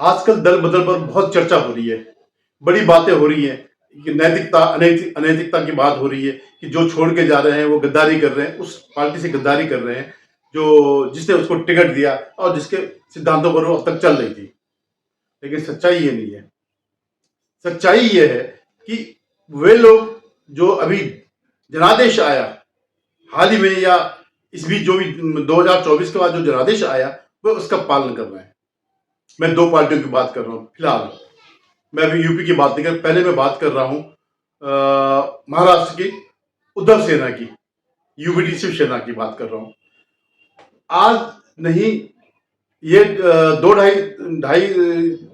आजकल दल बदल पर बहुत चर्चा हो रही है, बड़ी बातें हो रही हैं कि नैतिकता अनैतिकता की बात हो रही है कि जो छोड़ के जा रहे हैं वो गद्दारी कर रहे हैं, उस पार्टी से गद्दारी कर रहे हैं जो जिसने उसको टिकट दिया और जिसके सिद्धांतों पर वो अब तक चल रही थी। लेकिन सच्चाई ये नहीं है। सच्चाई ये है कि वे लोग जो अभी जनादेश आया हाल ही में या इस बीच जो भी 2024 के बाद जो जनादेश आया वह उसका पालन कर रहे हैं। मैं दो पार्टियों की बात कर रहा हूँ फिलहाल। मैं अभी यूपी की बात नहीं कर, पहले मैं बात कर रहा हूँ महाराष्ट्र की उद्धव सेना की, यूबीटी शिवसेना की बात कर रहा हूँ। आज नहीं, ये दो ढाई ढाई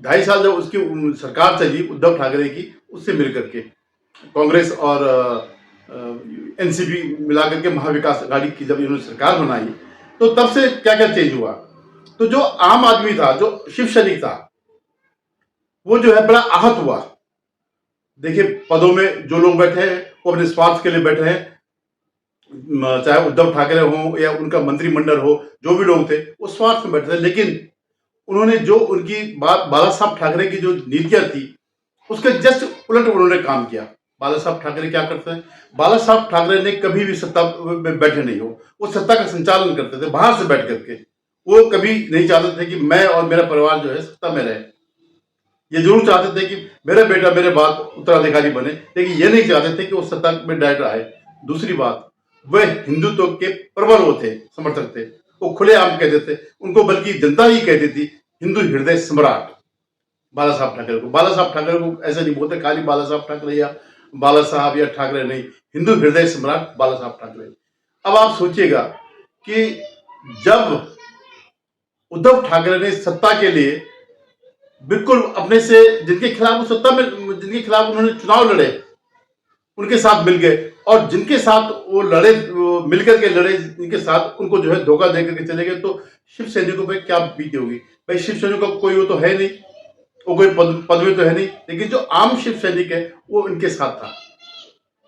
ढाई साल जब उसकी सरकार चली उद्धव ठाकरे की, उससे मिल करके कांग्रेस और एनसीपी मिलाकर के महाविकास अघाड़ी की जब इन्होंने सरकार बनाई तो तब से क्या क्या चेंज हुआ। तो जो आम आदमी था, जो शिव सैनिक था, वो जो है बड़ा आहत हुआ। देखिए, पदों में जो लोग बैठे हैं वो अपने स्वार्थ के लिए बैठे हैं, चाहे उद्धव ठाकरे हो या उनका मंत्रिमंडल हो, जो भी लोग थे वो स्वार्थ में बैठे थे। लेकिन उन्होंने जो उनकी बात बाला साहब ठाकरे की जो नीतियां थी उसके जस्ट उलट उन्होंने काम किया। बाला साहब ठाकरे क्या करते हैं, बाला साहब ठाकरे ने कभी भी सत्ता में बैठे नहीं हो, वो सत्ता का संचालन करते थे बाहर से बैठ करके। वो कभी नहीं चाहते थे कि मैं और मेरा परिवार जो है सत्ता में रहे। ये जरूर चाहते थे कि मेरा बेटा मेरे बाद उत्तराधिकारी बने, लेकिन ये नहीं चाहते थे कि वो सत्ता में डायरेक्ट आए। दूसरी बात, वह हिंदुत्व के प्रबल वो थे, समर्थक थे। वो खुलेआम कहते थे, उनको बल्कि जनता ही कहती थी हिंदू हृदय सम्राट बाला साहब ठाकरे को। बाला साहब ठाकरे को ऐसा नहीं बोलते खाली बाला साहब ठाकरे या बाला साहब या ठाकरे, नहीं, हिंदू हृदय सम्राट बाला साहब ठाकरे। अब आप सोचिएगा कि जब उद्धव ठाकरे ने सत्ता के लिए बिल्कुल अपने से जिनके खिलाफ सत्ता में, जिनके खिलाफ उन्होंने चुनाव लड़े, उनके साथ मिल गए, और जिनके साथ वो लड़े, मिलकर के लड़े जिनके साथ, उनको जो है धोखा देकर के चले गए, तो शिव सैनिकों पे क्या बीती होगी भाई। शिव सैनिकों का कोई वो तो है नहीं, वो कोई पद में तो है नहीं, लेकिन जो आम शिव सैनिक है वो इनके साथ था,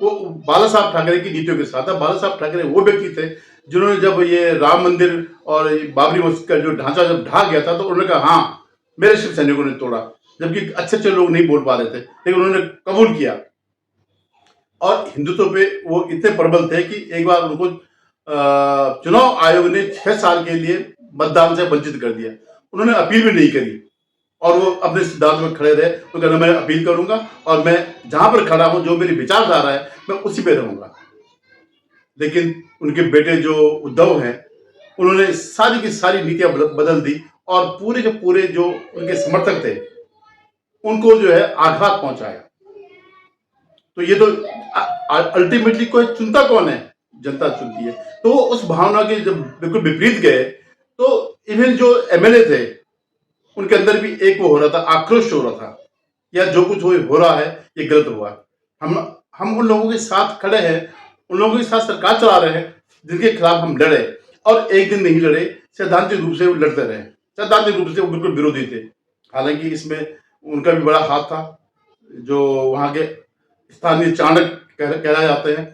वो बाला साहब ठाकरे की नीतियों के साथ था। बाला साहब ठाकरे वो व्यक्ति थे जिन्होंने जब ये राम मंदिर और बाबरी मस्जिद का जो ढांचा जब ढा गया था तो उन्होंने कहा हाँ मेरे शिव सैनिकों ने तोड़ा, जबकि अच्छे अच्छे लोग नहीं बोल पा रहे थे, लेकिन उन्होंने कबूल किया। और हिंदुत्व पे वो इतने प्रबल थे कि एक बार उनको चुनाव आयोग ने 6 साल के लिए मतदान से वंचित कर दिया। उन्होंने अपील भी नहीं करी और वो अपने सिद्धांत में खड़े रहे। वो कहना मैं अपील करूंगा और मैं जहां पर खड़ा हूं, जो मेरी विचारधारा है, मैं उसी पे रहूंगा। लेकिन उनके बेटे जो उद्धव हैं, उन्होंने सारी की सारी नीतियां बदल दी और पूरे के पूरे जो उनके समर्थक थे उनको जो है आघात पहुंचाया। तो ये तो अल्टीमेटली कोई चुनता कौन है, जनता चुनती है। तो उस भावना के जब बिल्कुल विपरीत गए तो इवन जो एमएलए थे उनके अंदर भी एक वो हो रहा था, आक्रोश हो रहा था, या जो कुछ हो रहा है ये गलत हुआ। हम उन लोगों के साथ खड़े हैं, उन लोगों के साथ सरकार चला रहे हैं जिनके खिलाफ हम लड़े, और एक दिन नहीं लड़े, सैद्धांतिक रूप से वो लड़ते रहे। सैद्धांतिक रूप से वो बिल्कुल विरोधी थे। हालांकि इसमें उनका भी बड़ा हाथ था। जो वहां के स्थानीय चाणक्य कहलाए जाते हैं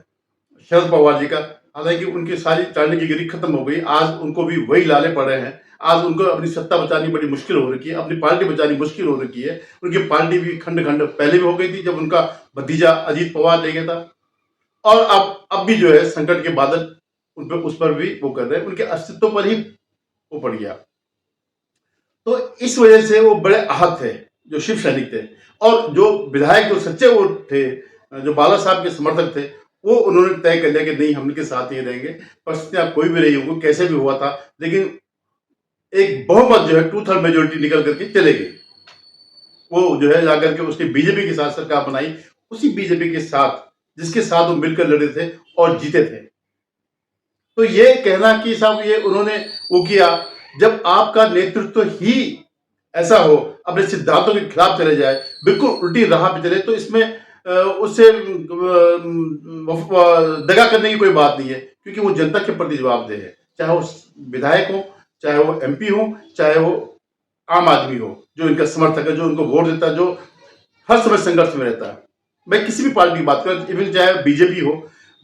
शरद पवार जी का, हालांकि उनकी सारी चाणक्यगिरी खत्म हो गई। आज उनको भी वही लाले पड़े हैं। आज उनको अपनी सत्ता बचानी बड़ी मुश्किल हो रखी है, अपनी पार्टी बचानी मुश्किल हो रखी है। उनकी पार्टी भी खंड खंड पहले भी हो गई थी जब उनका भतीजा अजीत पवार ले गया था, और अब भी जो है संकट के बादल उन पर, उस पर भी वो कर रहे हैं, उनके अस्तित्व पर ही वो पड़ गया। तो इस वजह से वो बड़े आहत थे जो शिव सैनिक थे, और जो विधायक जो सच्चे वो थे, जो बाला साहब के समर्थक थे, वो उन्होंने तय कर लिया कि नहीं, हम इनके साथ ही रहेंगे, परिस्थितियां कोई भी रही होंगी, कैसे भी हुआ था, लेकिन एक बहुमत जो है 2/3 मेजोरिटी निकल करके चले गई। वो जो है जाकर के उसने बीजेपी के साथ सरकार बनाई, उसी बीजेपी के साथ जिसके साथ वो मिलकर लड़े थे और जीते थे। तो ये कहना कि साहब ये उन्होंने वो किया, जब आपका नेतृत्व ही ऐसा हो, अपने सिद्धांतों के खिलाफ चले जाए, बिल्कुल उल्टी राह पे चले, तो इसमें उससे दगा करने की कोई बात नहीं है, क्योंकि वो जनता के प्रति जवाबदेह है। चाहे वो विधायक हो, चाहे वो एमपी हो, चाहे वो आम आदमी हो, जो इनका समर्थक है, जो उनको वोट देता है, जो हर समय संघर्ष में रहता है। मैं किसी भी पार्टी की बात करूं, इवन चाहे बीजेपी हो,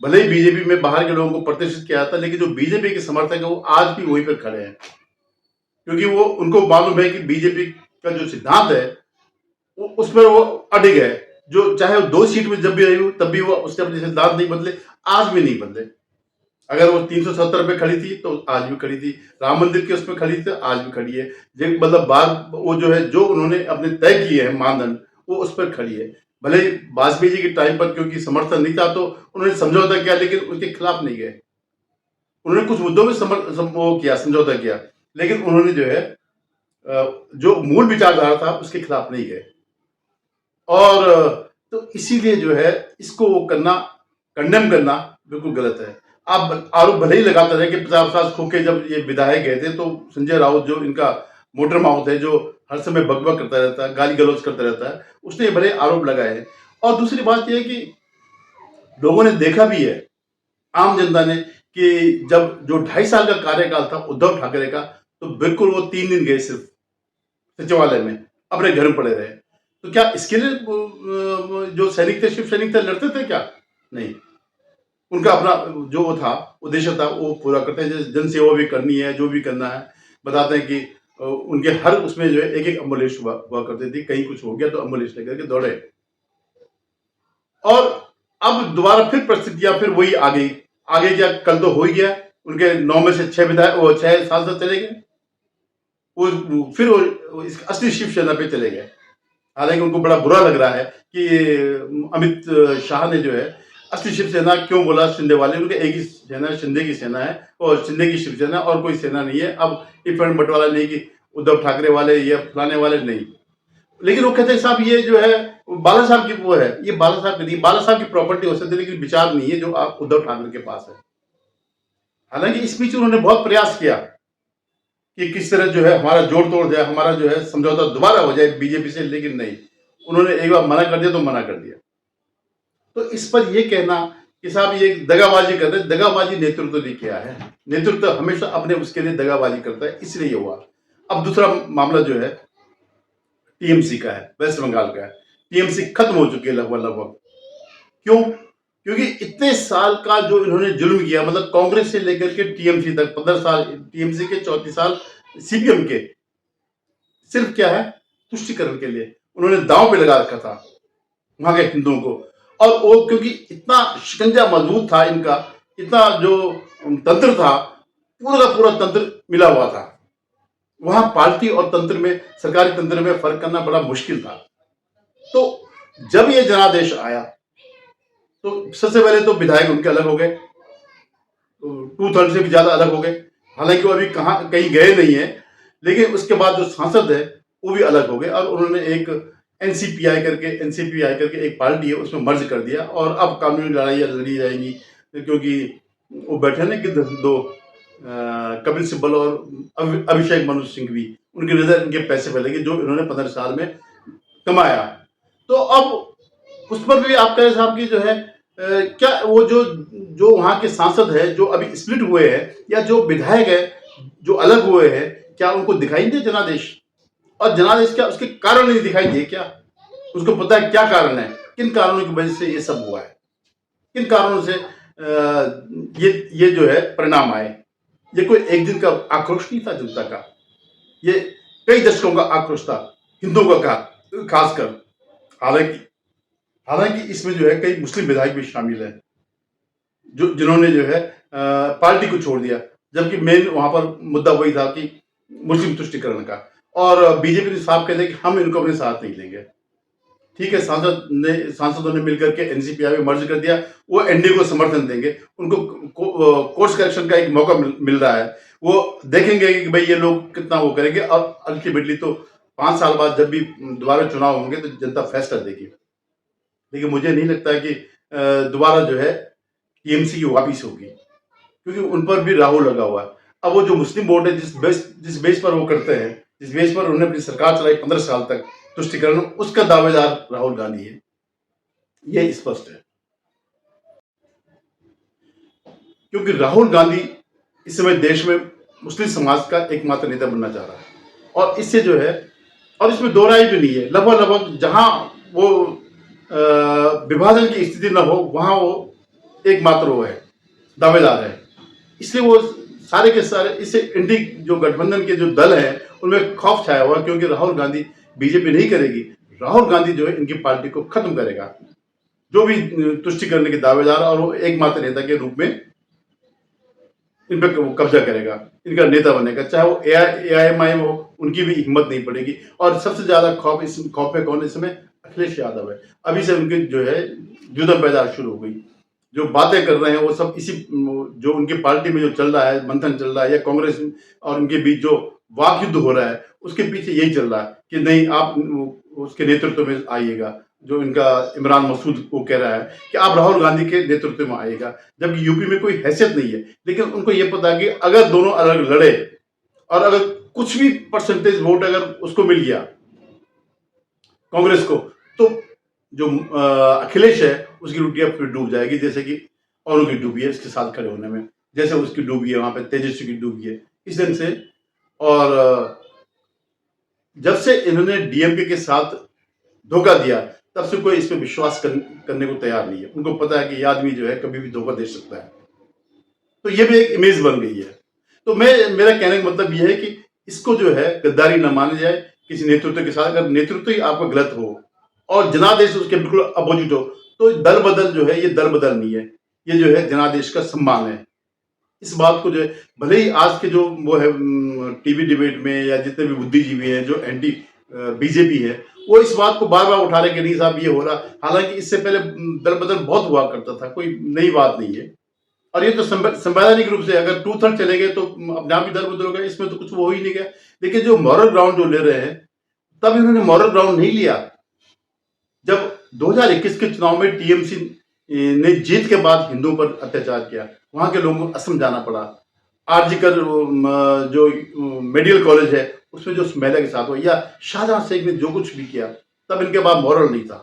भले ही बीजेपी में बाहर के लोगों को प्रतिष्ठित किया जाता है, लेकिन जो बीजेपी के समर्थक है वो आज भी वहीं पर खड़े हैं, क्योंकि वो उनको मालूम है कि बीजेपी का जो सिद्धांत है उस पर वो अडिग है। जो चाहे वो 2 सीट में जब भी रही हो तब भी वो उसके अपने सिद्धांत नहीं बदले, आज भी नहीं बदले। अगर वो 370 पे खड़ी थी तो आज भी खड़ी थी, राम मंदिर के उसमें खड़ी थी तो आज भी खड़ी है। मतलब बात वो जो है, जो उन्होंने अपने तय किए हैं मानदंड, वो उस पर खड़ी है। भले ही वाजपेयी जी के टाइम पर क्योंकि समर्थन नहीं था तो उन्होंने समझौता किया, लेकिन उसके खिलाफ नहीं गए। उन्होंने कुछ मुद्दों में वो किया, समझौता किया, लेकिन उन्होंने जो है जो मूल विचारधारा था उसके खिलाफ नहीं गए। और तो इसीलिए जो है इसको वो करना, कंडेम करना बिल्कुल गलत है। आप आरोप भले ही लगाते रहे कि 50 खो के जब ये विधायक गए थे तो संजय राउत जो इनका मोटर माउथ है, जो हर समय बकबक करता रहता है, गाली गलौज करता रहता है, उसने भले आरोप लगाए हैं। और दूसरी बात यह है कि लोगों ने देखा भी है, आम जनता ने, कि जब जो 2.5 साल का कार्यकाल था उद्धव ठाकरे का, तो बिल्कुल वो 3 दिन गए सिर्फ सचिवालय में, अपने घर में पड़े रहे। तो क्या इसके लिए जो सैनिक थे, शिव सैनिक थे, लड़ते थे क्या? नहीं। उनका अपना जो वो था, उद्देश्य था, वो पूरा करते हैं। जन सेवा भी करनी है, जो भी करना है, बताते हैं कि उनके हर उसमें जो है एक एक एम्बुलेंस हुआ करती थी। कहीं कुछ हो गया तो एम्बुलेंस लेकर के दौड़े। और अब दोबारा फिर परिस्थितियां फिर वही आ गई। आगे क्या, कल तो हो ही गया, उनके 9 में से 6 विधायक, वो 6 सांसद चले गए। वो फिर वो इस असली शिवसेना पे चले गए। हालांकि उनको बड़ा बुरा लग रहा है कि अमित शाह ने जो है असली शिवसेना क्यों बोला, शिंदे वाले, उनके एक ही सेना, शिंदे की सेना है और शिंदे की शिवसेना, और कोई सेना नहीं है। अब ये फ्रंट बंटवारा नहीं कि उद्धव ठाकरे वाले या फलाने वाले, नहीं। लेकिन वो कहते हैं साहब ये जो है बाला साहब की वो है, ये बाला साहब की नहीं, बाला साहब की प्रॉपर्टी हो सकती है, लेकिन विचार नहीं है जो आप उद्धव ठाकरे के पास है। हालांकि इस बीच उन्होंने बहुत प्रयास किया कि किस तरह जो है हमारा जोड़ तोड़ जाए, हमारा जो है समझौता दोबारा हो जाए बीजेपी से, लेकिन नहीं, उन्होंने एक बार मना कर दिया तो मना कर दिया। तो इस पर यह कहना कि साहब ये दगाबाजी कर रहे हैं, दगाबाजी नेतृत्व ने किया है। नेतृत्व हमेशा अपने उसके लिए दगाबाजी करता है, इसलिए ये हुआ। अब दूसरा मामला जो है टीएमसी का है, वेस्ट बंगाल का है। टीएमसी खत्म हो चुकी है लगभग लगभग। क्यों? क्योंकि इतने साल का जो इन्होंने जुल्म किया, मतलब कांग्रेस से लेकर के टीएमसी तक 15 साल, टीएमसी के 34 साल सीपीएम के, सिर्फ क्या है, तुष्टिकरण के लिए उन्होंने दांव पे लगा रखा था वहां के हिंदुओं को। और वो क्योंकि इतना शिकंजा मजबूत था इनका, इतना जो तंत्र था, पूरा का पूरा तंत्र मिला हुआ था। वहां पार्टी और तंत्र में, सरकारी तंत्र में फर्क करना बड़ा मुश्किल था। तो जब ये जनादेश आया तो सबसे पहले तो विधायक उनके अलग हो गए, 2/3 से भी ज्यादा अलग हो गए। हालांकि वो अभी कहीं गए नहीं है, लेकिन उसके बाद जो सांसद है वो भी अलग हो गए और उन्होंने एक एनसीपीआई करके एक पार्टी है, उसमें मर्ज कर दिया। और अब कानूनी लड़ाइयाँ लड़ी जाएंगी, क्योंकि वो बैठे ना कि दो कपिल सिब्बल और अभिषेक मनु सिंघवी, उनकी नजर इनके पैसे फैलेंगे जो इन्होंने 15 साल में कमाया। तो अब उस पर भी आप कह साहब की जो है क्या वो जो वहां के सांसद है जो अभी स्प्लिट हुए हैं, या जो विधायक है जो अलग हुए हैं, क्या उनको दिखाई नहीं दे जनादेश? और जनादेश क्या उसके कारण नहीं दिखाई दिए क्या? उसको पता है क्या कारण है, किन कारणों की वजह से ये सब हुआ है, किन कारणों से ये जो है परिणाम आए। ये कोई एक दिन का आक्रोश नहीं था जनता का, ये कई दशकों का आक्रोश था हिंदुओं का खासकर। हालांकि इसमें जो है कई मुस्लिम विधायक भी शामिल हैं, जिन्होंने जो है पार्टी को छोड़ दिया, जबकि मेन वहां पर मुद्दा वही था कि मुस्लिम तुष्टिकरण का। और बीजेपी ने साफ कह दिया कि हम इनको अपने साथ नहीं लेंगे। ठीक है, सांसदों ने मिलकर के एनसीपीआई में मर्ज कर दिया, वो एनडीए को समर्थन देंगे, उनको कोर्स करेक्शन का एक मौका मिल रहा है। वो देखेंगे कि भाई ये लोग कितना वो करेंगे, और अल्टीमेटली तो 5 साल बाद जब भी दोबारा चुनाव होंगे तो जनता फैसला देगी। लेकिन मुझे नहीं लगता है कि दोबारा जो है टीएमसी की वापिस होगी, क्योंकि उन पर भी राहु लगा हुआ है। अब वो जो मुस्लिम वोट है, जिस बेस पर वो करते हैं, जिस बेस पर उन्होंने अपनी सरकार चलाई 15 साल तक, तुष्टिकरण, उसका दावेदार राहुल गांधी है, ये स्पष्ट है। क्योंकि राहुल गांधी इस समय देश में मुस्लिम समाज का एकमात्र नेता बनना चाह रहा है, और इससे जो है, और इसमें दो राय भी नहीं है, लगभग जहां वो विभाजन की स्थिति न हो वहां वो एकमात्र वो है, दावेदार है। इसलिए वो सारे के सारे इससे इंडी जो गठबंधन के जो दल हैं उनमें खौफ छाया हुआ, क्योंकि राहुल गांधी बीजेपी नहीं करेगी, राहुल गांधी जो है इनकी पार्टी को खत्म करेगा, जो भी तुष्टि करने के दावेदार और वो एकमात्र नेता के रूप में इन पर वो कब्जा करेगा, इनका नेता बनेगा, चाहे वो AIMIM हो, उनकी भी हिम्मत नहीं पड़ेगी। और सबसे ज्यादा खौफ में कौन इस समय? अखिलेश यादव है। अभी से उनकी जो है जुदा पैदा शुरू हो गई, जो बातें कर रहे हैं वो सब इसी जो उनकी पार्टी में जो चल रहा है, मंथन चल रहा है, या कांग्रेस और उनके बीच जो वाक युद्ध हो रहा है, उसके पीछे यही चल रहा है कि नहीं आप उसके नेतृत्व में आइएगा। जो इनका इमरान मसूद को कह रहा है कि आप राहुल गांधी के नेतृत्व में आइएगा, जबकि यूपी में कोई हैसियत नहीं है, लेकिन उनको ये पता है कि अगर दोनों अलग लड़े और अगर कुछ भी परसेंटेज वोट अगर उसको मिल गया कांग्रेस को, तो जो अखिलेश है उसकी रोटी अब फिर डूब जाएगी, जैसे कि औरों की डूबी है इसके साथ खड़े होने में, जैसे उसकी डूबी है, वहां पे तेजस्वी की डूबी है इस ढंग से। और जब से इन्होंने डीएमके के साथ धोखा दिया, तब से कोई इस पर विश्वास करने को तैयार नहीं है। उनको पता है कि ये आदमी जो है कभी भी धोखा दे सकता है, तो ये भी एक इमेज बन गई है। तो मेरा कहने का मतलब ये है कि इसको जो है गद्दारी न माना जाए किसी नेतृत्व के साथ। अगर नेतृत्व ही आपका गलत हो और जनादेश उसके बिल्कुल अपोजिट हो, तो दल बदल जो है ये दल बदल नहीं है, ये जो है जनादेश का सम्मान है। इस बात को जो है, भले ही आज के जो वो है टीवी डिबेट में या जितने भी बुद्धिजीवी हैं जो एंटी बीजेपी है, वो इस बात को बार बार उठा रहे कि नहीं साहब ये हो रहा, हालांकि इससे पहले दल बदल बहुत हुआ करता था, कोई नई बात नहीं है। और ये तो संवैधानिक रूप से अगर 2/3 चले गए तो अपने आप ही दल बदल हो गया, इसमें तो कुछ वो हो ही नहीं गया। लेकिन जो मॉरल ग्राउंड जो ले रहे हैं, तब इन्होंने मॉरल ग्राउंड नहीं लिया। जब 2021 के चुनाव में टीएमसी ने जीत के बाद हिंदुओं पर अत्याचार किया, वहां के लोगों को असम जाना पड़ा। आरजीकर जो मेडिकल कॉलेज है उसमें जो उस महिला के साथ हुआ, या शाहजहां शेख ने जो कुछ भी किया, तब इनके पास मॉरल नहीं था।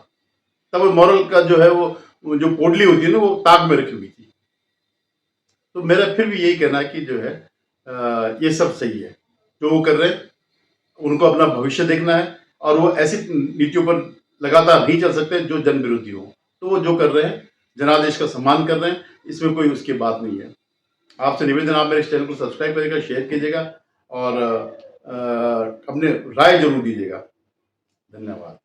तब मॉरल का जो है वो जो पोटली होती है ना, वो ताक में रखी हुई थी। तो मेरा फिर भी यही कहना है कि जो है ये सब सही है जो वो कर रहे हैं, उनको अपना भविष्य देखना है, और वो ऐसी नीतियों पर लगातार नहीं चल सकते जो जन विरोधी हो। तो वो जो कर रहे हैं, जनादेश का सम्मान कर रहे हैं, इसमें कोई उसकी बात नहीं है। आपसे निवेदन, आप मेरे चैनल को सब्सक्राइब करिएगा, शेयर कीजिएगा और अपने राय जरूर दीजिएगा। धन्यवाद।